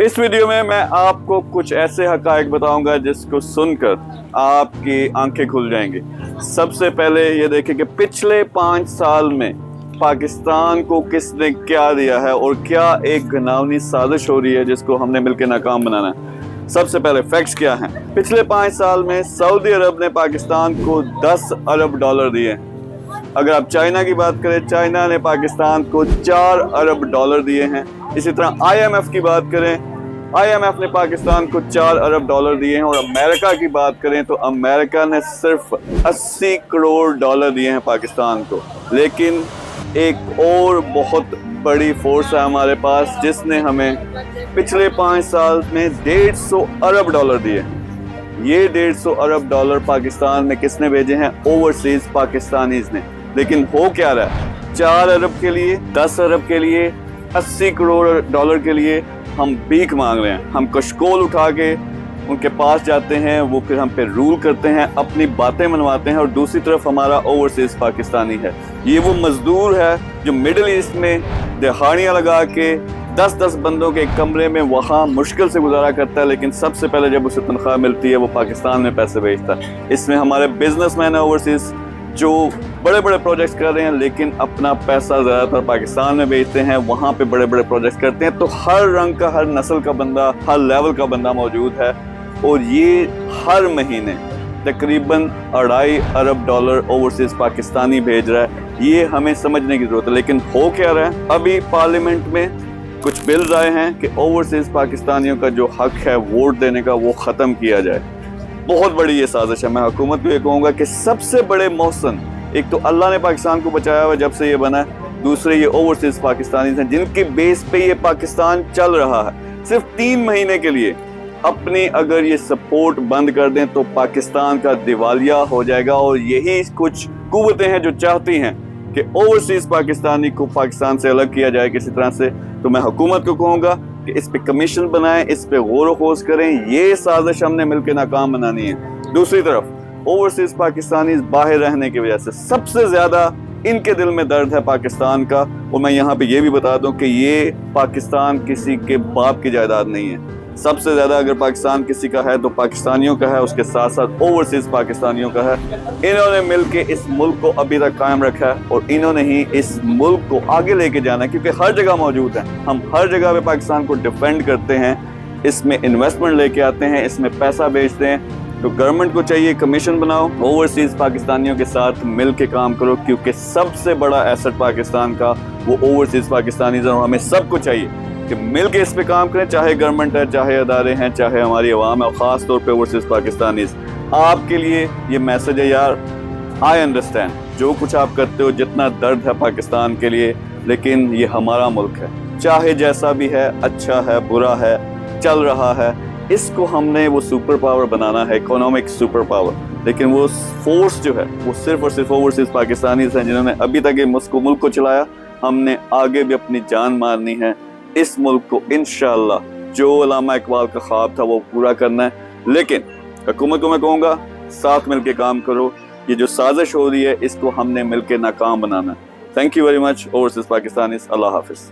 इस वीडियो में मैं आपको कुछ ऐसे हकायक बताऊंगा जिसको सुनकर आपकी आंखें खुल जाएंगी। सबसे पहले ये देखें कि पिछले 5 साल में पाकिस्तान को किसने क्या दिया है और क्या एक घिनौनी साजिश हो रही है जिसको हमने मिलकर नाकाम बनाना है। सबसे पहले फैक्ट्स क्या हैं। पिछले 5 साल में सऊदी अरब ने पाकिस्तान को 10 अरब डॉलर दिए। अगर आप चाइना की बात करें, चाइना ने पाकिस्तान को 4 अरब डॉलर दिए हैं। इसी तरह IMF की बात करें, IMF ने पाकिस्तान को 4 अरब डॉलर दिए हैं। और अमेरिका की बात करें तो अमेरिका ने सिर्फ 80 करोड़ डॉलर दिए हैं पाकिस्तान को। लेकिन एक और बहुत बड़ी फोर्स है हमारे पास जिसने हमें पिछले 5 साल में 150 अरब डॉलर दिए। ये 150 अरब डॉलर पाकिस्तान में किसने भेजे हैं? ओवरसीज पाकिस्तानीज ने। लेकिन हो क्या रहा है? 4 अरब के लिए, 10 अरब के लिए, 80 करोड़ डॉलर के लिए हम भीख मांग रहे हैं। हम कशकोल उठा के उनके पास जाते हैं, वो फिर हम पे रूल करते हैं, अपनी बातें मनवाते हैं। और दूसरी तरफ हमारा ओवरसीज पाकिस्तानी है, ये वो मजदूर है जो मिडिल ईस्ट में दिहाड़ियाँ लगा के 10-10 बंदों के कमरे में वहाँ मुश्किल से गुजारा करता है। लेकिन सबसे पहले जब उसे तनख्वाह मिलती है वो पाकिस्तान में पैसे भेजता है। इसमें हमारे बिजनेसमैन है ओवरसीज जो बड़े बड़े प्रोजेक्ट्स कर रहे हैं, लेकिन अपना पैसा ज़्यादातर पाकिस्तान में भेजते हैं, वहाँ पे बड़े बड़े प्रोजेक्ट्स करते हैं। तो हर रंग का, हर नस्ल का बंदा, हर लेवल का बंदा मौजूद है। और ये हर महीने तकरीबन 2.5 अरब डॉलर ओवरसीज पाकिस्तानी भेज रहा है। ये हमें समझने की जरूरत है। लेकिन हो क्या रहा है? अभी पार्लियामेंट में कुछ बिल्स आए हैं कि ओवरसीज पाकिस्तानियों का जो हक है वोट देने का वो ख़त्म किया जाए। बहुत बड़ी ये साजिश है। मैं हुकूमत को ये कहूँगा कि सबसे बड़े मौसम, एक तो अल्लाह ने पाकिस्तान को बचाया हुआ जब से ये बना है, दूसरे ये ओवरसीज पाकिस्तानी हैं जिनके बेस पे ये पाकिस्तान चल रहा है। सिर्फ 3 महीने के लिए अपनी अगर ये सपोर्ट बंद कर दें तो पाकिस्तान का दिवालिया हो जाएगा। और यही कुछ कुव्वतें हैं जो चाहती हैं कि ओवरसीज पाकिस्तानी को पाकिस्तान से अलग किया जाए किसी तरह से। तो मैं हुकूमत को कहूँगा कि इस पे कमीशन बनाएं, इस पे गौर व खोज करें। ये साजिश हमने मिलकर नाकाम बनानी है। दूसरी तरफ ओवरसीज पाकिस्तानी बाहर रहने की वजह से सबसे ज्यादा इनके दिल में दर्द है पाकिस्तान का। और मैं यहाँ पे ये भी बता दूं कि ये पाकिस्तान किसी के बाप की जायदाद नहीं है। सबसे ज्यादा अगर पाकिस्तान किसी का है तो पाकिस्तानियों का है, उसके साथ साथ ओवरसीज पाकिस्तानियों का है। इन्होंने मिलके इस मुल्क को अभी तक कायम रखा है और इन्होंने ही इस मुल्क को आगे लेके जाना है, क्योंकि हर जगह मौजूद है। हम हर जगह पे पाकिस्तान को डिफेंड करते हैं, इसमें इन्वेस्टमेंट लेके आते हैं, इसमें पैसा भेजते हैं। तो गवर्नमेंट को चाहिए कमीशन बनाओ, ओवरसीज पाकिस्तानियों के साथ मिल के काम करो, क्योंकि सबसे बड़ा एसेट पाकिस्तान का वो ओवरसीज पाकिस्तानी है। और हमें सबको चाहिए कि मिल के इस पे काम करें, चाहे गवर्नमेंट है, चाहे अदारे हैं, चाहे हमारी अवाम है, और ख़ास तौर पे ओवरसीज पाकिस्तानीज़। आपके लिए ये मैसेज है यार, आई अंडरस्टैंड जो कुछ आप करते हो, जितना दर्द है पाकिस्तान के लिए, लेकिन ये हमारा मुल्क है। चाहे जैसा भी है, अच्छा है, बुरा है, चल रहा है, इसको हमने वो सुपर पावर बनाना है, इकोनॉमिक सुपर पावर। लेकिन वो फोर्स जो है वो सिर्फ और सिर्फ ओवरसीज पाकिस्तानीज़ हैं जिन्होंने अभी तक ये मुल्क को चलाया। हमने आगे भी अपनी जान मारनी है। इस मुल्क को इंशाअल्लाह जो अल्लामा इकबाल का ख्वाब था वो पूरा करना है। लेकिन हुकूमत को मैं कहूँगा साथ मिलके काम करो। ये जो साजिश हो रही है इसको हमने मिलके नाकाम बनाना है। Thank you very much overseas Pakistanis. अल्लाह हाफिज़।